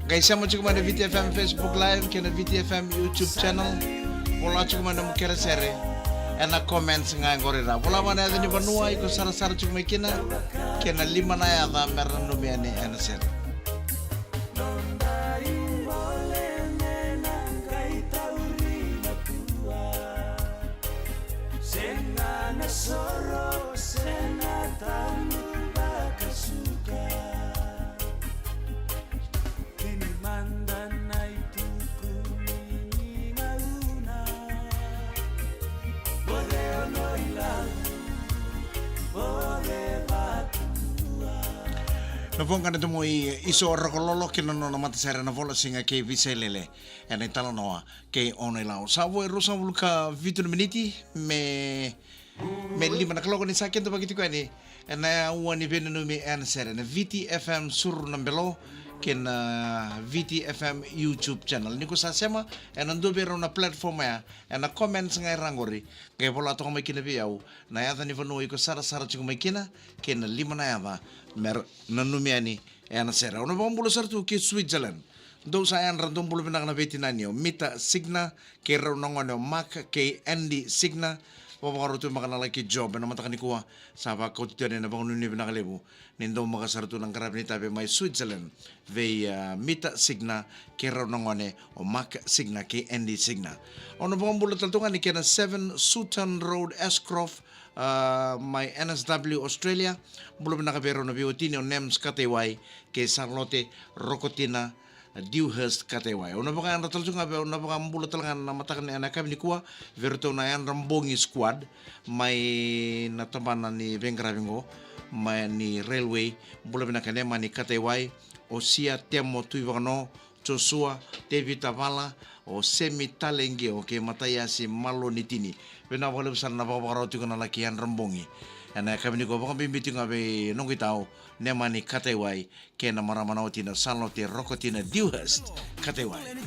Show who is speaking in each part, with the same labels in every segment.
Speaker 1: Guys, siamo cuma ada VTFM Facebook Live, kena VTFM YouTube channel. Pola cuma ada mukira sere. Enak komen sengai gorira. Pola mana ada ni banua ikut sara-sara cuma kena lima na ya da meran nubiani enak sere. Navong kana tumo iso rakololo kina no na matasera na vola singa ke viselele ena tala noa ke ona lao savo rosa vulka vitu miniti me lima na kloko ni sakin to bagiti ko ni ena wani benu no me ena sera na VTFM sur nambelo ken VTFM YouTube channel ni ko sa sema ena ndo bero na platform ya ena comments ngai rangori ke vola to mai kina biau na ya ni vanu ko sara sara chu mai kina ken lima na ya mer nanumiani ena sera ono bambulo sartu ke Switzerland do sa en random bulu benang na vetinanio mita signa ke ronongono mak ke Andy signa pabakarutu makana laki job na matakani kuha sa pa kotidian na bangun ni benakalebu nindo makasartu ng karab ni tabi may Switzerland ve mita signa ke ronongone o mak signa ke Andy signa ono bambulo taltungan ni kena 7 Sutton Road Ashcroft my NSW Australia belum nakabero na biotini o NEMS KTY ke Charlotte Rokotina Dewhurst KTY. Una baka ang ratal nga una baka mbulo talaga na matakan ni anak kami ni kuha verto na yan rambongi squad may natabanan ni Bengravingo may ni railway belum nakanema ni KTY o siya temo tuibano Joshua David Tavala o semi talengi o ke mataya si malo nitini bena wala besar na babarauti ko na lakihan rambongi ana kami ni ko baka bimbiti nga be nung kitao nemani KTY ke na maramanauti na Charlotte Rokotina Dewhurst KTY.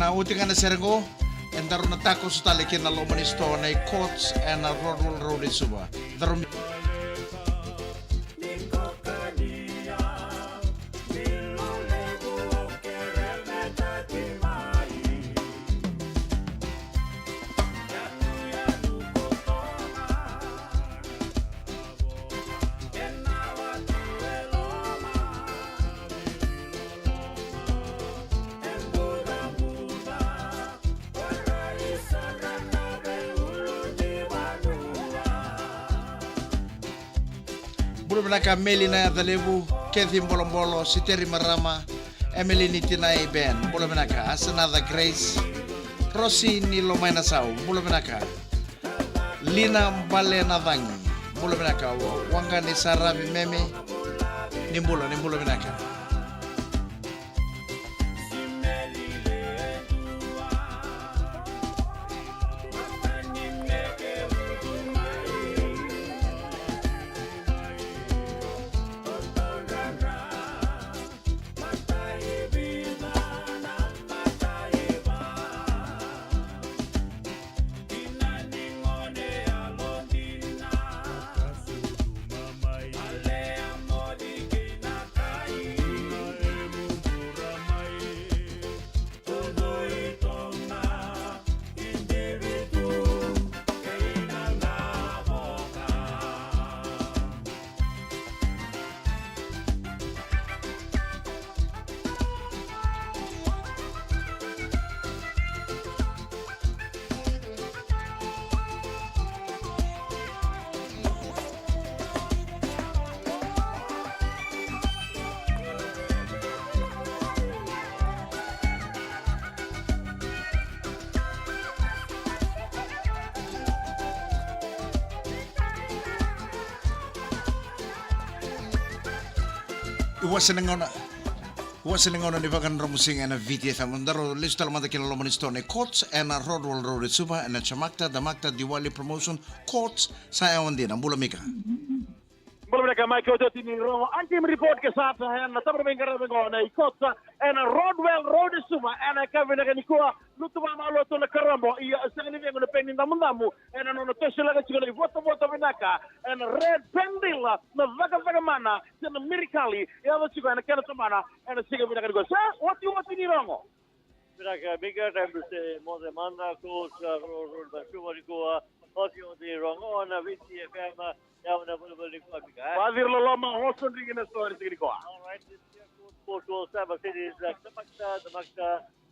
Speaker 1: Na utingan na sergo en daru na tako sa talikin na lomanisto na courts and na road suba daru bulu benaka Melina Dalebu, Kathy Mbolombolo, Siteri Marama, Emily Nitinai Ben, bulu benaka Asanada Grace, Rosi Nilomay Nasau, bulu benaka Lina Mbale Nadangi, bulu benaka Wanga ni Sarabi Meme, Nimbulo benaka. Wasenengona ni vakan romusing ana VTFM ndaro listo lamada kina lomonistone courts ana rodwal road suba ana chamakta damakta Diwali promotion courts saya ondina mbula mika.
Speaker 2: Belum mereka Michael Joti ni Romo antim report ke saat na tabar mengkara mengona ikotsa ena Rodwell Road suma ena kavina kan ikua lutuma malo to na karambo iya sangni vengo na penin damundamu ena no tosila ka chigoli voto vinaka ena red pendila na vaga mana sena mirikali ya lo chigo ena kana tomana ena siga vinaka go sa what you ni Romo
Speaker 3: Vinaka bigger time to say more than mana ko road ba suma ko Osio di Rongo na VTFM ya na bulbul ko bika.
Speaker 2: Wazir loloma hoson ringi na story sigri ko.
Speaker 3: All right, this year for Sabah City is the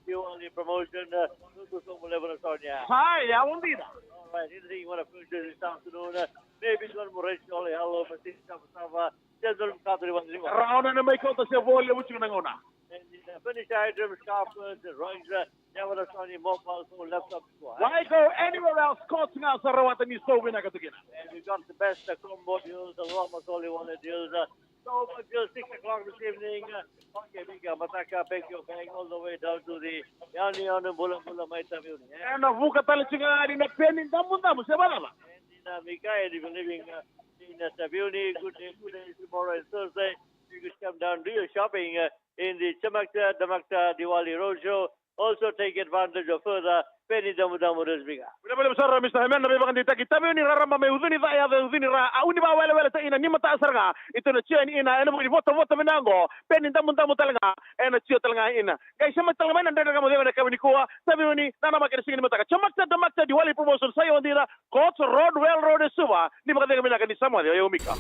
Speaker 3: Diwali promotion to some level of Sonia.
Speaker 2: Hi, ya undina.
Speaker 3: All right, anything you want to push this afternoon? Maybe one more race only hello but this Sabah General Kadri one.
Speaker 2: Rauna na may kota sa volume mo chigo nangona.
Speaker 3: And the finish items, carpet, rugs, never Sonia mobile phone, laptop.
Speaker 2: Why go anywhere else? Coach nga sa rawatan ni Sobe na katukina.
Speaker 3: And we got the best combo deals, the Ramos only one deals. So until 6 o'clock this evening, okay, Mika, Mataka, Pekyo, Bang, all the way down to the Yani on Bula Maita building.
Speaker 2: And a vuka talaga rin na penin damundamu sa balala.
Speaker 3: And in Mika, if you're living in Sabuni, good day tomorrow and Thursday. You could come down, do your shopping in the Chamakta, Damakta, Diwali Roadshow. Also take advantage of further penny damu resbiga.
Speaker 2: Bila besar Mr. Hemen nabi bakan dita kita ni rarama me uduni za ya uduni ra uni ba wala ta ina ni mata asarga ito na chian ina ena mo voto menango penny damu talaga ena chio talaga ina guys sama talaga nan daga mo na kami kuwa sabi ni nana makere singin mata Chamakta Damakta Diwali promotion sayo ndira Coach Rodwell Road suba ni makadega mina kan sama yo Mika.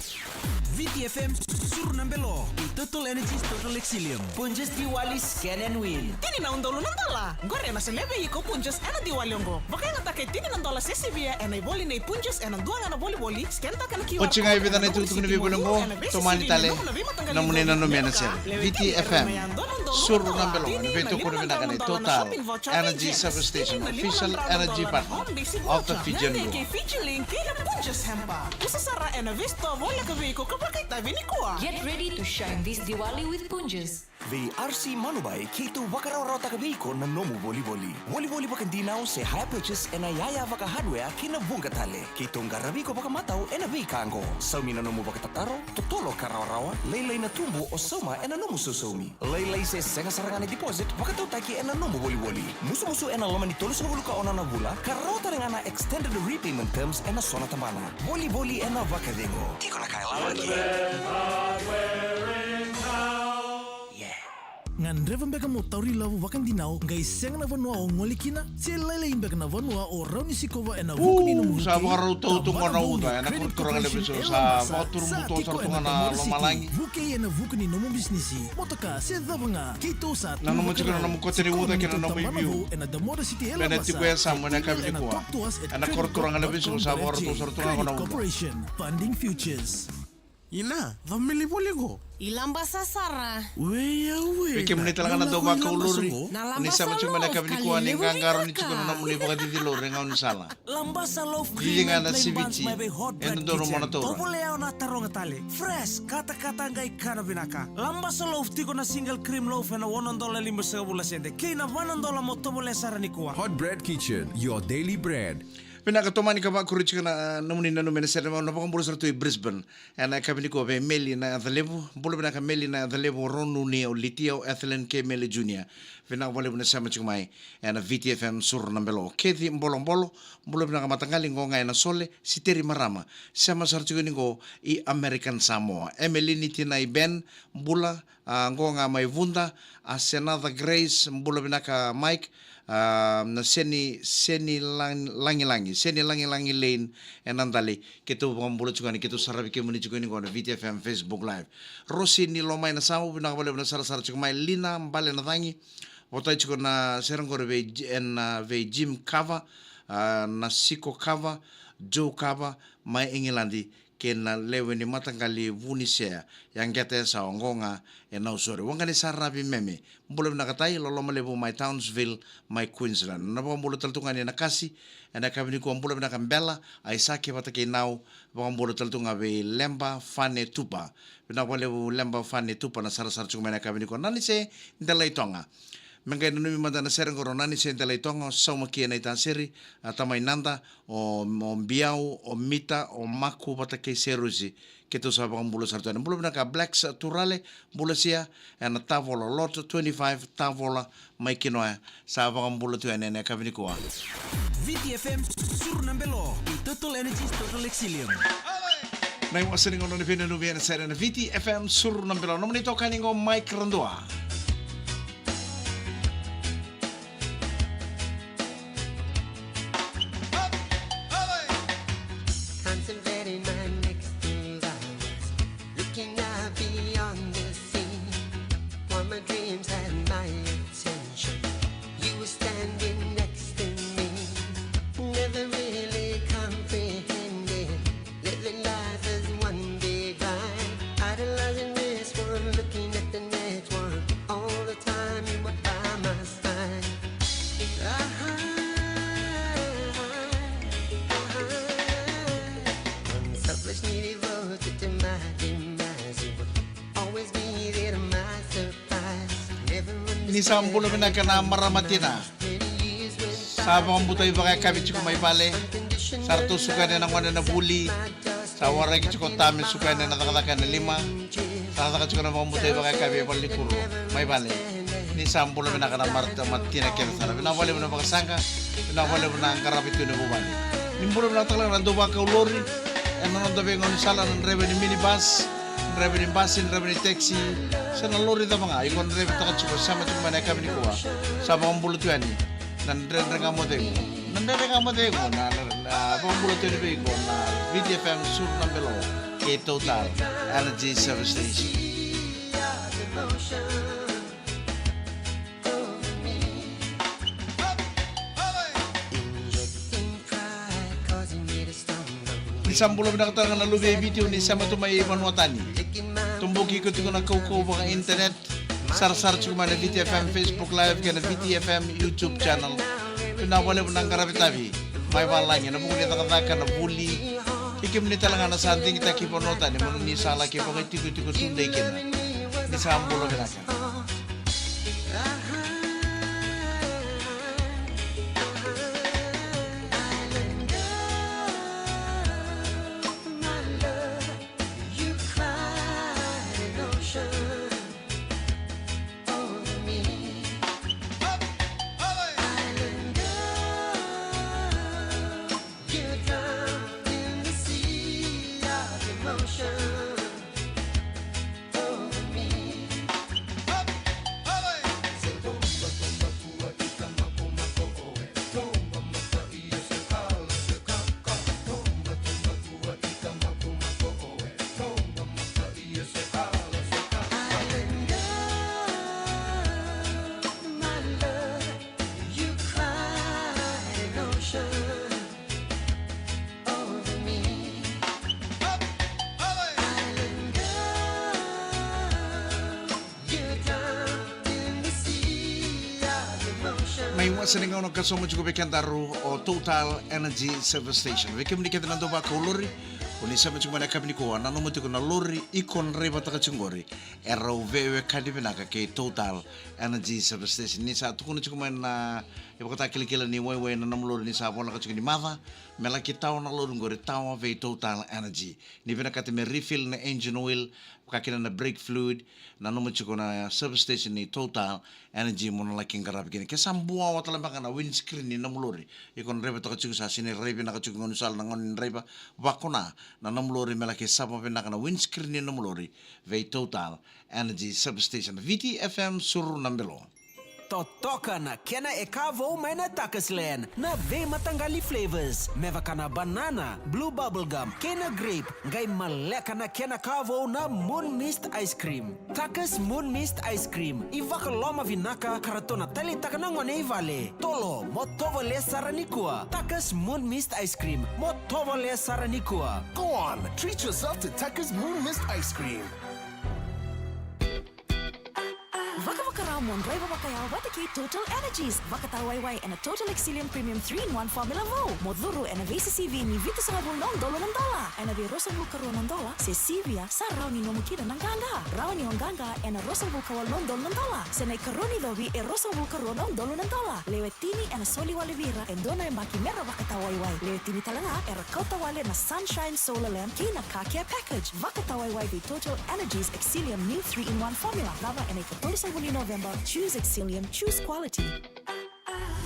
Speaker 4: VTFM Surnambelo Total Energies Total Exilium Punjas Diwali Scan and Win
Speaker 5: Tini na undolo nandala Gore na selebe iko Punjas ena Diwali ongo Baka nga take tini nandala sesibia ena iboli na Punjas ena dua nga na boli Scan ta ka na kiwa
Speaker 1: Ochi nga ibida na itutuk ni bibulungo tumani tale namuni na numena sel VTFM Surnambelo Nveto kuno vinaka ni Total Energy Service Station Official Energy Partner of the Fijian Law
Speaker 5: Featuring kila Punjas hempa Kusasara ena visto Vola ka viko kapakay tabi ni kuwa
Speaker 6: Get ready to shine this Diwali with Punjas.
Speaker 4: VRC Manubay Kito Wakaraw Takabiko na nomu boli-boli. Boli-boli bakandinaw se high purchase ena yaya baka hardware kina bungatale. Kito ngarabiko baka mataw ena bikango. Saumi na nomu baka tataro, totolo karaw-rawa, laylay na tumbo o soma ena nomu susumi. Laylay se senga sarangani deposit baka tautaki ena nomu boli-boli. Musu-musu ena laman itolo sa buluka ona na bula, karota rin ana extended repayment terms ena sona tamana. Boli-boli ena bakadengo. Tiko na kailangan
Speaker 7: ngan revan beka mo tauri lavu wakan dinaw ngay seng na vanua o ngolikina si laylay beka na vanua o rauni sikova ena vukuni no muke
Speaker 1: sa mga ruto tunga na uda ena kurang lebih sa motor muto sa tunga na lamalangi
Speaker 7: vuke ena vukuni no mo bisnisi motaka se davanga kito sa
Speaker 1: na no mo chikana na mo koteri uda kina na mo review
Speaker 7: ena the moda city ela
Speaker 1: bena tipo ya sama na kabili kuwa ena kurang lebih sa mga ruto sa tunga na uda
Speaker 7: corporation funding futures
Speaker 8: ina family boleh go
Speaker 5: Ilamba sasara
Speaker 1: Peke muni talaga na daw baka uluri. Ni sama cuma na kabili kuha ni ngangaro ni chikono na muli baka didilore ngaw ni sala.
Speaker 4: Lambasa loaf
Speaker 1: Gigi nga na CBT. Endo doro mo na to.
Speaker 4: Topoleo na tarong tali. Fresh kata-kata ngai kana binaka. Lambasa loaf tiko na single cream loaf na $1.50 kina $1 mo topole sarani kuwa.
Speaker 8: Hot Bread Kitchen, your daily bread.
Speaker 1: Pinakatomani ka ba kurich ka na namuni na numena sa naman napakamburo sa tuwi Brisbane. Ana kabili ko ba Meli na Adalevo. Bulo ba na ka Meli na Adalevo Ronu ni o Litio Ethelen K. Meli Jr. Pinakabali mo na sama chumay. Ana VTFM Surnambelo. Kethi mbolong-bolo. Bulo ba na ka matangaling ko ngayon na Sole. Si Terry Marama. Sama sa artikunin ko i American Samoa. Emily ni Tinay Ben. Bula. Ngo nga may Vunda. Senada Grace. Bulo ba na ka Mike. Na seni langi lane enandali kitu pambulo juga ni kitu sarabi ke muni juga ni ko VTFM Facebook live Rosi ni lomay na samu pinakabali na sara juga may lina mbale na tangi wotay juga na serang ko ve Jim Kava na Siko Kava Joe Kaba mai Engilandi kena lewe ni matangkali vunisea yang kete sa ongonga na usore wangani sarabi meme mbule nakatai lolo malebu mai Townsville mai Queensland na mbule taltunga ni nakasi na kabini ko mbule nakambela aisake patake nau mbule taltunga be lemba fane tupa na walebu lemba fane tupa na sarasar chuma na kabini ko nani se ndalaitonga Mengai numi manda na serang koronani senta leitonga sauma kia na itanseri atamai nanda o biau o mita o maku bata ke serusi ketu sa bang bulu sartu na bulu ka blacks turale bulu sia na tavola lot 25 tavola mai kinoa sa bang bulu tu ene ka vini kwa
Speaker 7: VTFM Surnambelo Total Energy Total Exilium.
Speaker 1: Nai wasering ono ni pina nubi na serena VTFM Surnambelo nomni to kaningo Mike Randoa. Ini sambulo na kana maramatina. Sabang butoy baka kabit ko may bale. Sarto suka na nang wala na buli. Sa waray ko tami suka na nakakaka na 5. Sa ko na mga butoy baka kabit bali kuro. May bale. Ini sambulo na kana maramatina kaya sa na wala mo na baka sangka. Na wala mo na ang karapit ko na bubali. Nimbulo na talang rando baka ulori. Ano nang tabi ngon sala ng revenue minibus. Revenue bus in revenue taxi sa nalori ta mga ikon revenue ta kachuko sama chuma na kami ni kuwa sa mga bulutu yan nandere nga mo de na mga bulutu ni ko na VTFM Surnambelo kay Total Energy Service Station. Isang bulan na kata na lubi video ni sama tumay manuatani. Tumbuki ko tiko na kauko baka internet. Sar-sar cuma na VTFM Facebook Live kaya na VTFM YouTube channel. Pinawala mo ng karapitabi. May walanya na muli nakataka na buli. Ikim ni talaga na santing kita kipanotani. Mano ni sala kipa kay tiko-tiko tunday kina. Ni sa bulan na ka. May iwasan nga nung kasama ko bekan daru o Total Energy Service Station. Bekan menikah dengan doa kaulori, uni sama cuma nak kami ko, nanu mati ko na lori ikon reba taka cungori. Erau vewe kadi benaka ke Total Energy Service Station. Ni satu ko na cuma na ibu kata kila ni wewe na nam lori ni sa pon laka cuma ni mava. Melaki tao na lori ngori tao ve Total Energy. Ni benaka te me refill na engine oil, kakina na brake fluid. Nanu mati ko na service station ni Total Energy mo na laking karap gini. Kesambuan watalan baka na windscreen ni namulori. Ikon reba taka cungu sa sini reba na kacungu ngonusal na ngonin reba wakona na namulori melaki sama pinaka na windscreen ni namulori ve Total Energy Substation VTFM Surnambelo.
Speaker 9: totoka na kena e kavo mai na takaslen na ve matanggali flavors. Meva kana banana, blue bubblegum, kena grape, ngai maleka na kena kavo na Moon Mist Ice Cream. Takas Moon Mist Ice Cream. Ivaka loma vinaka karatona tali takana ngone ivale. Tolo, motovo le saranikua. Takas Moon Mist Ice Cream. Motovo le saranikua.
Speaker 10: Go on, treat yourself to Tucker's Moon Mist Ice Cream.
Speaker 11: Vaka Ramon, driver Vakayao, Vataki, Total Energies, Vakatawaiwai, and a Total Exilium Premium 3-in-1 Formula Vo, Moduru, and a VCCV, ni Vito Sabul $9, and a Rosa Vulcaro $9, Cecivia, Sarani no Mukida Nanganga, Rauni Onganga, and a Rosa Vulcaro $9, Sene Caroni Dovi, a Rosa Vulcaro $9, Lewetini, and a Soli Walivira, and Dona and Bakimera Vakatawaiwai, Lewetini Talanga, and a Kotawale, and a Sunshine Solar Lamp, Kina Kakia Package, Vakatawaiwai, the Total Energies Exilium new 3-in-1 Formula, Lava, and a Catorisa November, choose Exilium, choose quality.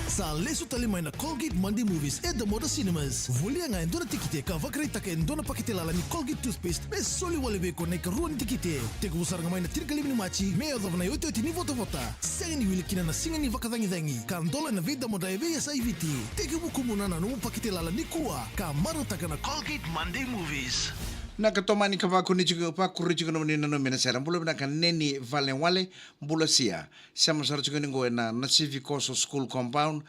Speaker 7: Sa lesu tali mai na Colgate Monday Movies e the Moda Cinemas. Vulia nga endona tikite ka vakrai taka endona pakete lala ni Colgate toothpaste be soli wale be ko ka ruan tikite. Teka usar nga mai na tirkali ni machi me odov na yote ni vota vota. Senga ni wili kina na singa ni vakadangi dangi. Ka ndola na vida moda e ve sa IVT. Teka buku munana no pakete lala ni kuwa. Ka maru taka na Colgate Monday Movies.
Speaker 1: Na katomani kavakuni juga pakuri juga nomini na nomina sera mbula na kaneni valenwale mbula sia sama sara juga ningo na Civic Coastal School compound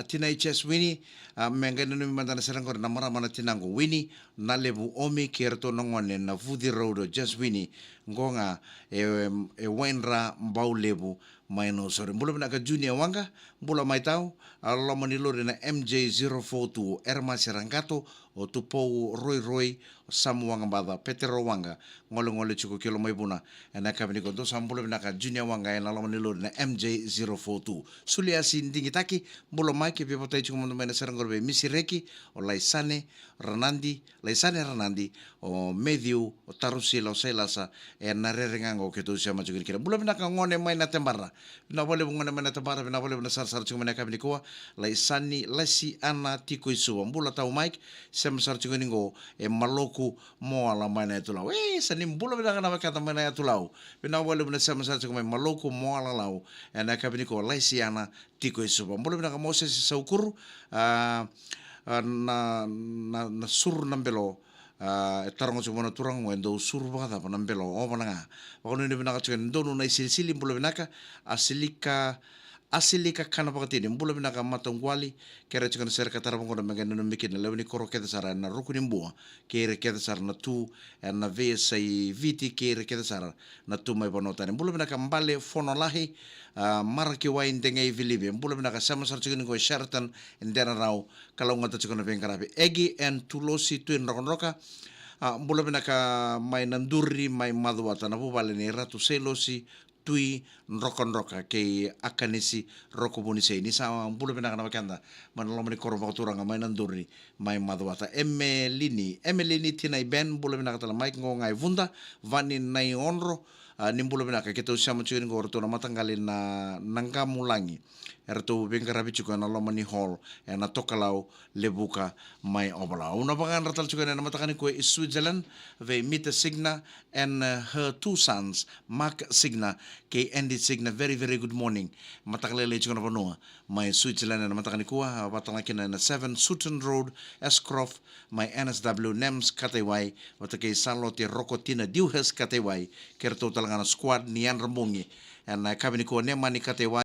Speaker 1: tina HS Winnie menga na nomi mandana sera ngor na maramana tinango Winnie na lebu omi kerto nongone na Vudi Road just Winnie ngonga e wenra mbau lebu maino sore mbula na ka junior wanga mbula mai tau ala manilo na MJ042 Erma Serangato o tupou Roy Samuanga bada Petero wanga ngole chuko kilo mai buna na kabini ko do sambulo na ka junior wanga na lo manilo na MJ042 sulia sindingi taki mbula mai ke pepota chuko mo na serangorbe misireki o Laisane Ranandi o Medio o Tarusila o Selasa na rerengango ke to sia majuki kira mbula na ka ngone mai na tembara na bole ngone mai na tembara na bole na sar chuko na kabini ko Laisani lasi ana tiko isu mbula tau mai sem sar chuko ningo e maloku mo ala mai na tulau sani mbula bina kana kata mai na tulau bina bole bina sem sar chuko mai maloku mo ala lau na kabini ko lasi ana tiko isu mbula bina ka moses saukuru na sur nambelo tarango chumo na turang wendo sur bada nambelo o bananga bakon ni bina ka chuko ndonu na silsili mbula bina ka asilika kana pakatini mbula bina ka matongwali kera chikana ser katara mongona mengena no mikina lewni koro keda sara na rukuni mbua kere keda sara na tu na vesa i viti kere keda sara na tu mai bonota mbula bina ka mbale fono lahi maraki wa indenge vilibe mbula bina ka sama sar chikana ko Sheraton ndera rau kalau ngata chikana bengkarabe egi and tulosi tu roka mbula bina ka mai nanduri mai madwata na bubale ni ratu selosi tui roka ke akanisi roko bonise ini sama mbula bina kana bakanda manalo mani koro bakutura nga mai nanduri mai madwata emelini tinai ben mbula bina kata mai ngongai vunda vani nai onro nimbula bina ka keto sama chuin ngor to na matanggali na nangkamulangi erto bengkarabi chuko na lomani hall na tokalau lebuka mai obala una bangan ratal chuko na matakani ko Switzerland ve Mita Signa and her two sons Mark Signa ke Andy Signa very good morning matakalele chuko na banua mai Switzerland na matakani ko batangaki na 7 Sutton Road Escroft mai NSW Nems Katewai watake Salote Rokotina Dewhurst Katewai kerto talangana squad nian remungi and kabini ko ne mani Katewai